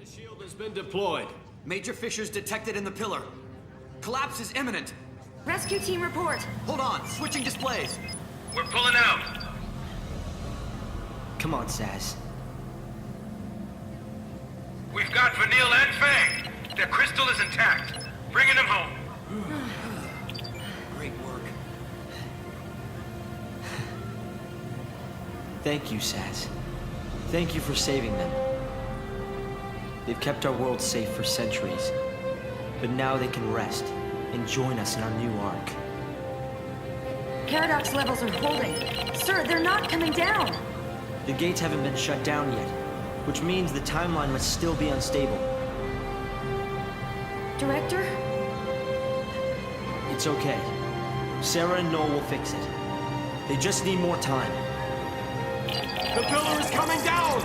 Shield has been deployed. Major fissures detected in the pillar. Collapse is imminent. Rescue team report. Hold on, switching displays. We're pulling out. Come on, Saz. We've got Vanille and Fang. Their crystal is intact. Bringing them home. Great work. Thank you, Saz. Thank you for saving them. They've kept our world safe for centuries. But now they can rest and join us in our new arc. Paradox levels are holding. Sir, they're not coming down. The gates haven't been shut down yet, which means the timeline must still be unstable. Director? It's okay. Sarah and Noel will fix it. They just need more time. The pillar is coming down!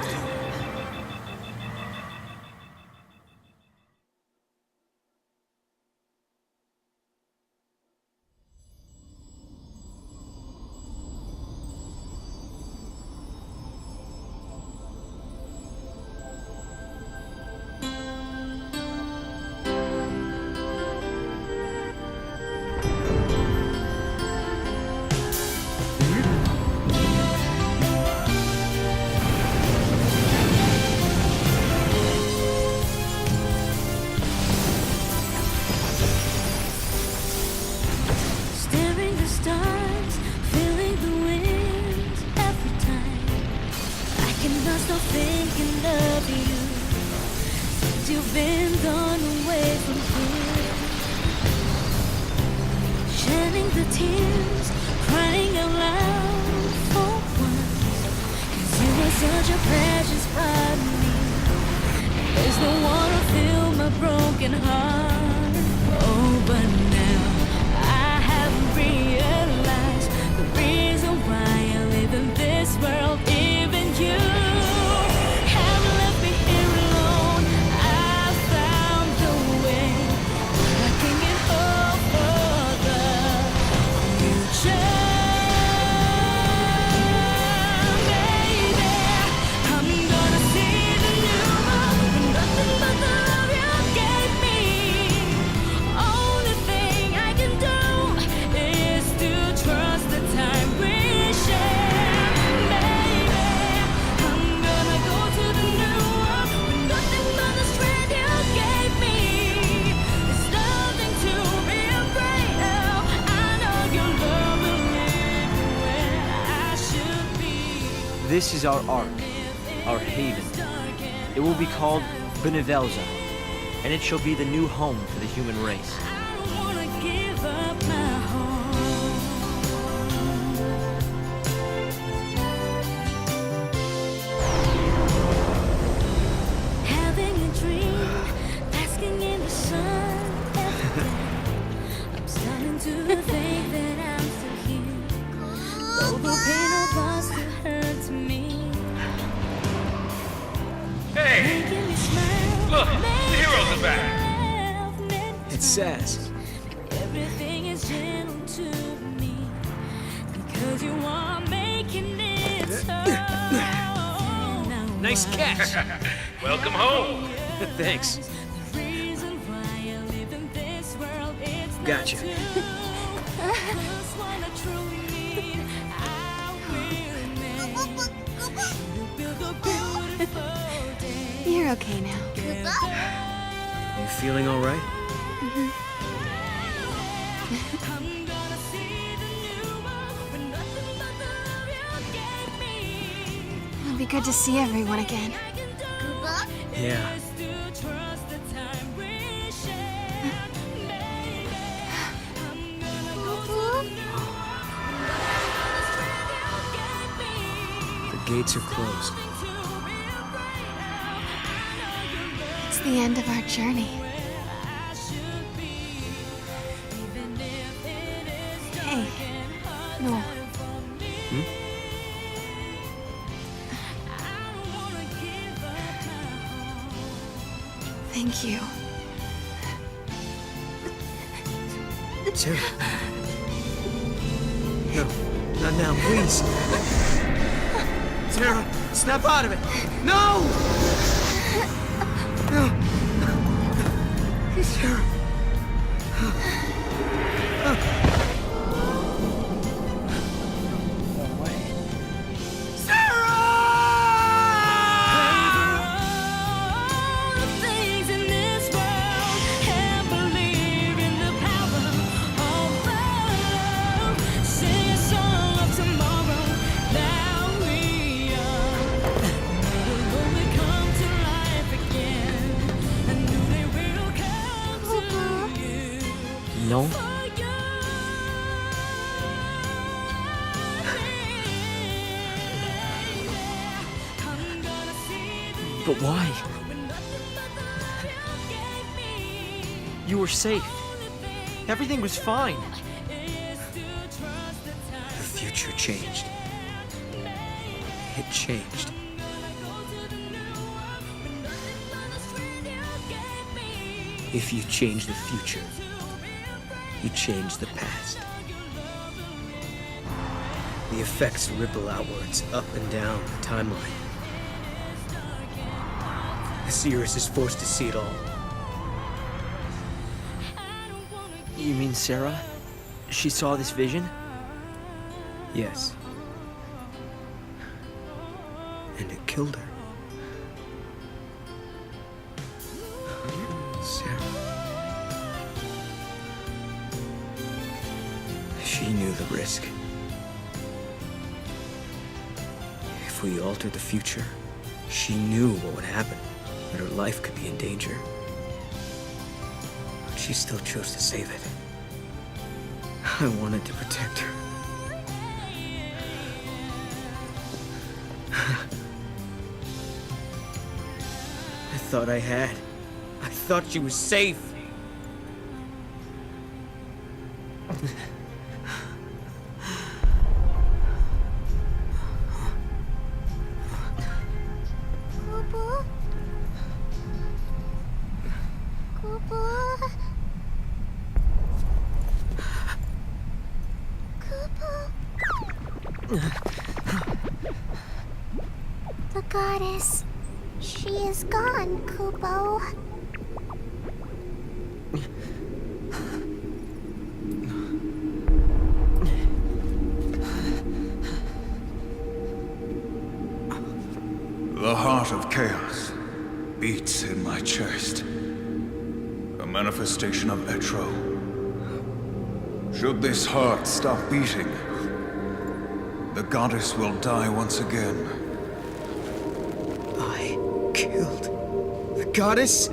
Staring the stars, feeling the wind every time. I cannot stop thinking of you since you've been gone away from here. Shedding the tears, crying out loud for once, 'cause you were such a precious part of me. There's no one to fill my broken heart. Oh, but now I have realized the reason why I live in this world. Even you have left me here alone. I found the way. I can get over the future. Baby, I'm gonna see the new world with nothing but the love you gave me. Only thing I can do is to trust the time we share. Baby, I'm gonna go to the new world with nothing but the strength you gave me. There's nothing to be afraid of. I know your love will lead me where I should be. This is our ark, our haven. It will be called Benevelza, and it shall be the new home for the human race. I don't wanna give up my home. Having a dream, basking in the sun every day. I'm starting to think that I'm still here. Though the pain of us still hurts me. Hey! Making me smile. Look, the heroes are back. It's Saz. Everything is gentle to me because you are making it so. Nice catch. Welcome home. Thanks. The reason why I live in this world, it's not Gotcha. to lose what I truly need. I will make you build a beautiful day. You're okay now. You feeling all right? I'm gonna see the new world with nothing but the love you gave me. It'll be good to see everyone again. I can do Yeah. is to trust the time we share. Baby, I'm gonna go to the new world with strength you gave me. The gates are closed. Nothing to be afraid of. I know your love It's the end of our journey. where I should be. Even if it is Hey, dark and hard no. time for me. I don't wanna give up my home. Thank you. Sarah. No, not now, please. Sarah, snap out of it. No! No? But why? You were safe. Everything was fine. The future changed. It changed. If you change the future, you change the past. The effects ripple outwards, up and down the timeline. The seeress is forced to see it all. You mean Sarah? She saw this vision? Yes. And it killed her. Sarah. She knew the risk. If we altered the future, she knew what would happen, that her life could be in danger. But she still chose to save it. I wanted to protect her. I thought I had. I thought she was safe. Kupo? Kupo? Kupo? The goddess. She is gone, Kupo. The heart of chaos beats in my chest. A manifestation of Etro. Should this heart stop beating, the goddess will die once again. I killed the goddess?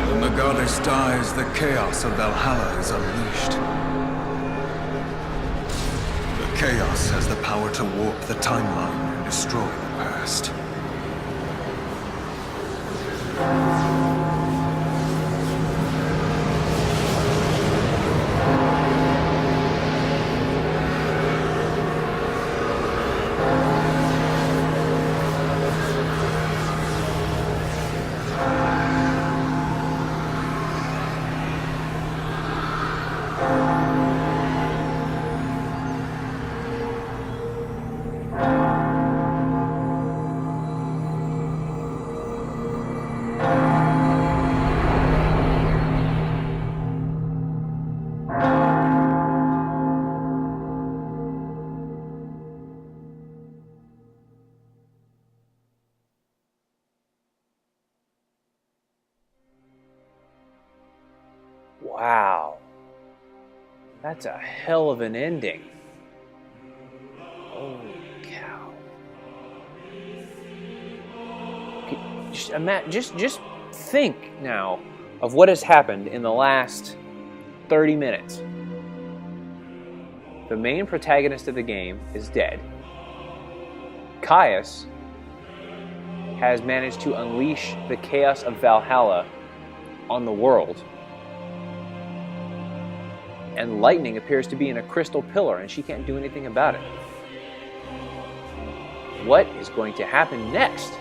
When the goddess dies, the chaos of Valhalla is unleashed. The chaos has the power to warp the timeline and destroy the past. Wow. That's a hell of an ending. Holy cow. Just think now of what has happened in the last 30 minutes. The main protagonist of the game is dead. Caius has managed to unleash the chaos of Valhalla on the world. And lightning appears to be in a crystal pillar, and she can't do anything about it. What is going to happen next?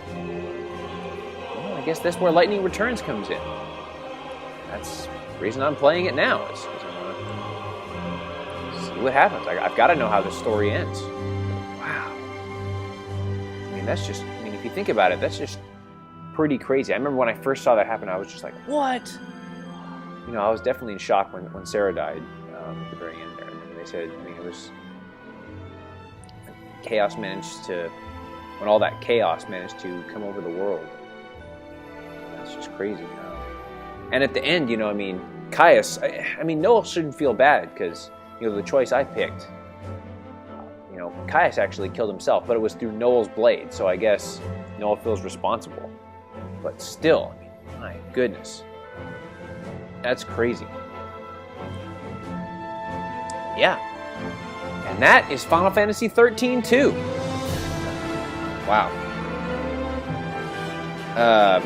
Well, I guess that's where Lightning Returns comes in. That's the reason I'm playing it now, is because I want to see what happens. I've got to know how the story ends. Wow. I mean, if you think about it, that's just pretty crazy. I remember when I first saw that happen, I was just like, what? You know, I was definitely in shock when Sarah died. At the very end there, and they said, I mean, it was chaos when all that chaos managed to come over the world. That's just crazy. And at the end, you know, I mean, Caius, I mean, Noel shouldn't feel bad because, you know, the choice I picked, you know, Caius actually killed himself, but it was through Noel's blade, so I guess Noel feels responsible. But still, I mean, my goodness. That's crazy. Yeah. And that is Final Fantasy 13 2. Wow. I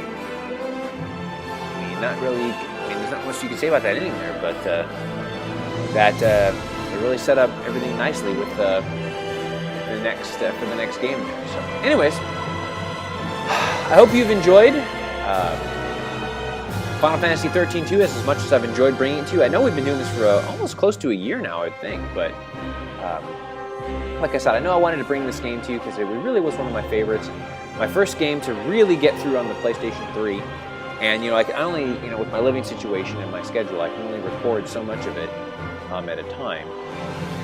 mean, not really. I mean, there's not much you can say about that ending there, but it really set up everything nicely with the next for the next game there. So, anyways, I hope you've enjoyed Final Fantasy 13 2 as much as I've enjoyed bringing it to you. I know we've been doing this for almost close to a year now, I think, but like I said, I know I wanted to bring this game to you because it really was one of my favorites. My first game to really get through on the PlayStation 3. And, you know, I only, you know, with my living situation and my schedule, I can only record so much of it at a time.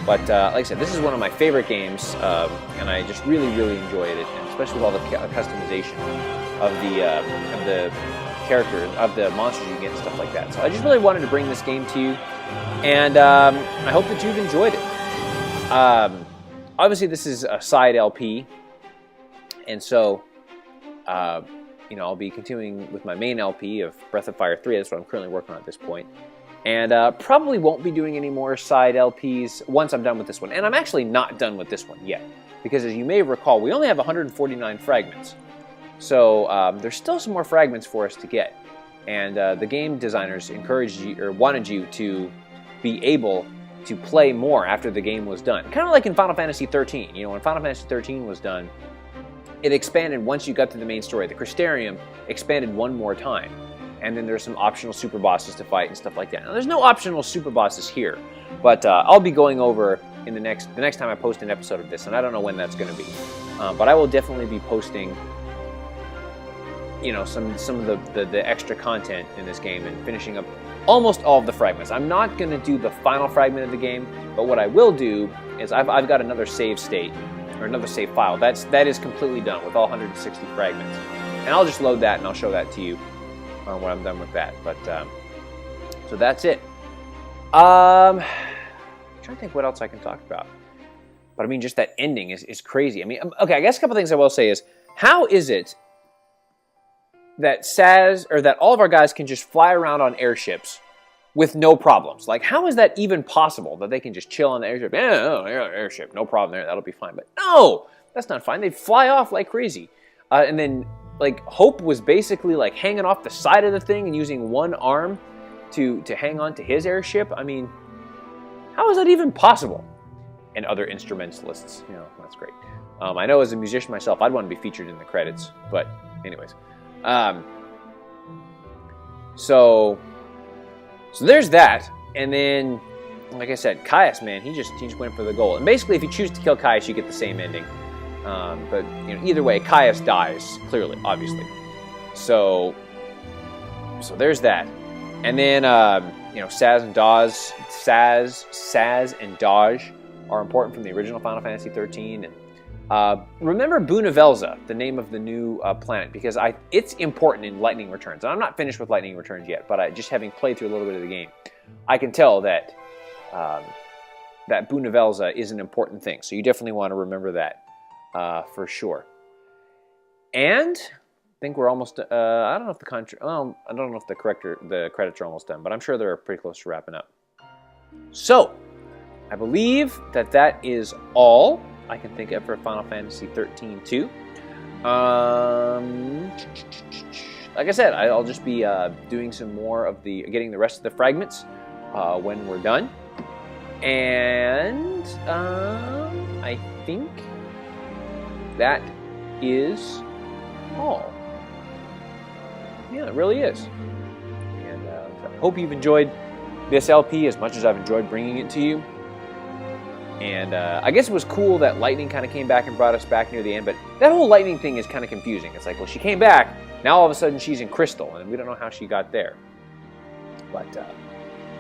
But, like I said, this is one of my favorite games, and I just really, really enjoyed it, and especially with all the customization of the characters, of the monsters you get and stuff like that. So I just really wanted to bring this game to you, and I hope that you've enjoyed it. Obviously, this is a side LP, and so, you know, I'll be continuing with my main LP of Breath of Fire 3. That's what I'm currently working on at this point. And probably won't be doing any more side LPs once I'm done with this one. And I'm actually not done with this one yet, because as you may recall, we only have 149 fragments. So there's still some more fragments for us to get. And the game designers encouraged you, or wanted you to be able to play more after the game was done. Kind of like in Final Fantasy 13. You know, when Final Fantasy 13 was done, it expanded once you got to the main story. The Crystarium expanded one more time. And then there's some optional super bosses to fight and stuff like that. Now, there's no optional super bosses here, but I'll be going over in the next time I post an episode of this, and I don't know when that's going to be. But I will definitely be posting, you know, some of the extra content in this game and finishing up almost all of the fragments. I'm not going to do the final fragment of the game, but what I will do is I've got another save state, or another save file. That is completely done with all 160 fragments. And I'll just load that and I'll show that to you when I'm done with that. But, so that's it. I'm trying to think what else I can talk about. But I mean, just that ending is crazy. I mean, okay, I guess a couple things I will say is, how is it that Sazh, or that all of our guys can just fly around on airships with no problems? Like, how is that even possible, that they can just chill on the airship? Airship, no problem there, that'll be fine. But no, that's not fine. They fly off like crazy. And then, like, Hope was basically, like, hanging off the side of the thing and using one arm to hang on to his airship. I mean, how is that even possible? And other instrumentalists, you know, that's great. I know as a musician myself, I'd want to be featured in the credits, but anyways. So there's that, and then, like I said, Caius, man, he just went for the goal. And basically, if you choose to kill Caius, you get the same ending. But you know, either way, Caius dies clearly, obviously. So there's that, and then you know, Sazh and Dodge are important from the original Final Fantasy 13. And remember Bunavelza, the name of the new planet, because it's important in Lightning Returns. And I'm not finished with Lightning Returns yet, but just having played through a little bit of the game, I can tell that that Bunavelza is an important thing. So you definitely want to remember that for sure. And I think we're almost. I don't know if I don't know if the credits are almost done, but I'm sure they're pretty close to wrapping up. So I believe that is all I can think of for Final Fantasy 13 2. Like I said, I'll just be doing some more of getting the rest of the fragments when we're done. And I think that is all. Yeah, it really is. And I hope you've enjoyed this LP as much as I've enjoyed bringing it to you. And I guess it was cool that Lightning kind of came back and brought us back near the end, but that whole Lightning thing is kind of confusing. It's like, well, she came back, now all of a sudden she's in Crystal, and we don't know how she got there. But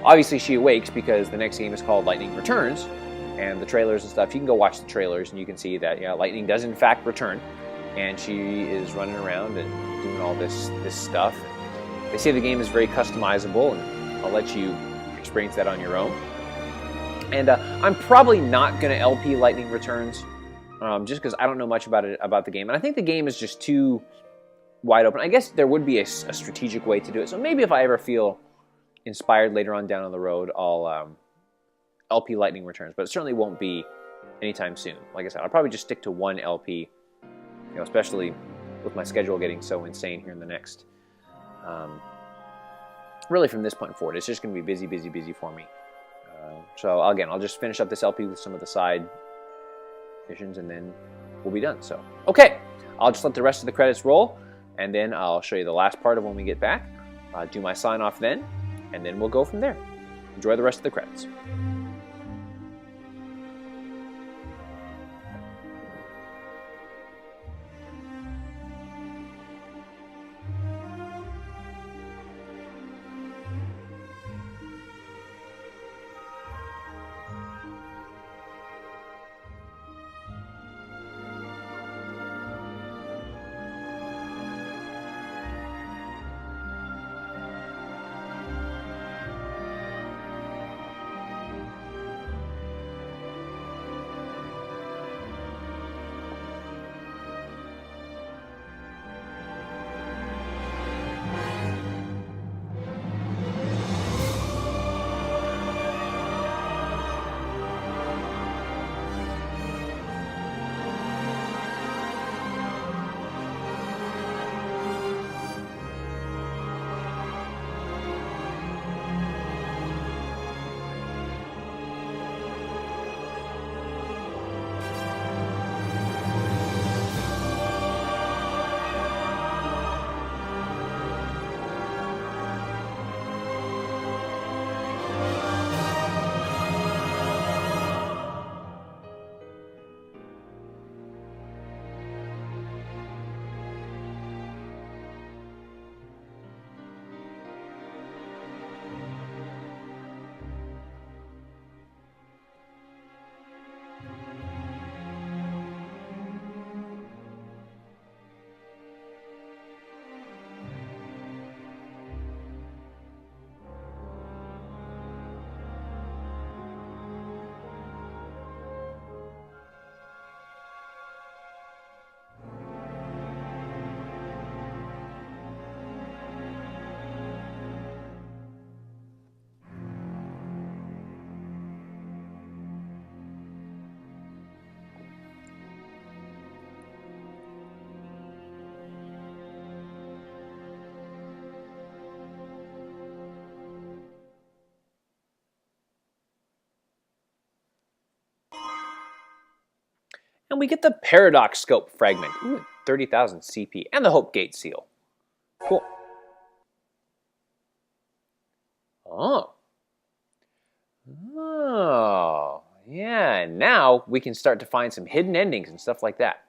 obviously she awakes because the next game is called Lightning Returns, and the trailers and stuff, you can go watch the trailers and you can see that, yeah, Lightning does in fact return, and she is running around and doing all this stuff. They say the game is very customizable, and I'll let you experience that on your own. And I'm probably not going to LP Lightning Returns, just because I don't know much about the game. And I think the game is just too wide open. I guess there would be a strategic way to do it. So maybe if I ever feel inspired later on down the road, I'll LP Lightning Returns. But it certainly won't be anytime soon. Like I said, I'll probably just stick to one LP, especially with my schedule getting so insane here in the next... really from this point forward, it's just going to be busy, busy, busy for me. So again, I'll just finish up this LP with some of the side missions, and then we'll be done. So, okay, I'll just let the rest of the credits roll, and then I'll show you the last part of when we get back. Do my sign off then, and then we'll go from there. Enjoy the rest of the credits. And we get the Paradox Scope fragment. Ooh, 30,000 CP. And the Hope Gate seal. Cool. Oh. Oh. Yeah, and now we can start to find some hidden endings and stuff like that.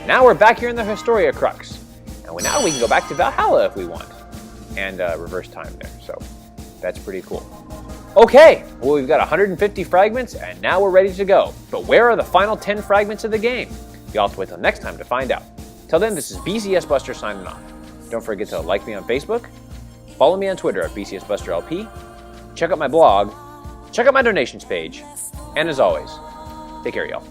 Now we're back here in the Historia Crux. And now we can go back to Valhalla if we want. And reverse time there, so that's pretty cool. Okay, well we've got 150 fragments, and now we're ready to go. But where are the final 10 fragments of the game? You'll have to wait till next time to find out. Till then, this is BCS Buster signing off. Don't forget to like me on Facebook, follow me on Twitter at BCSBusterLP, check out my blog, check out my donations page, and as always, take care, y'all.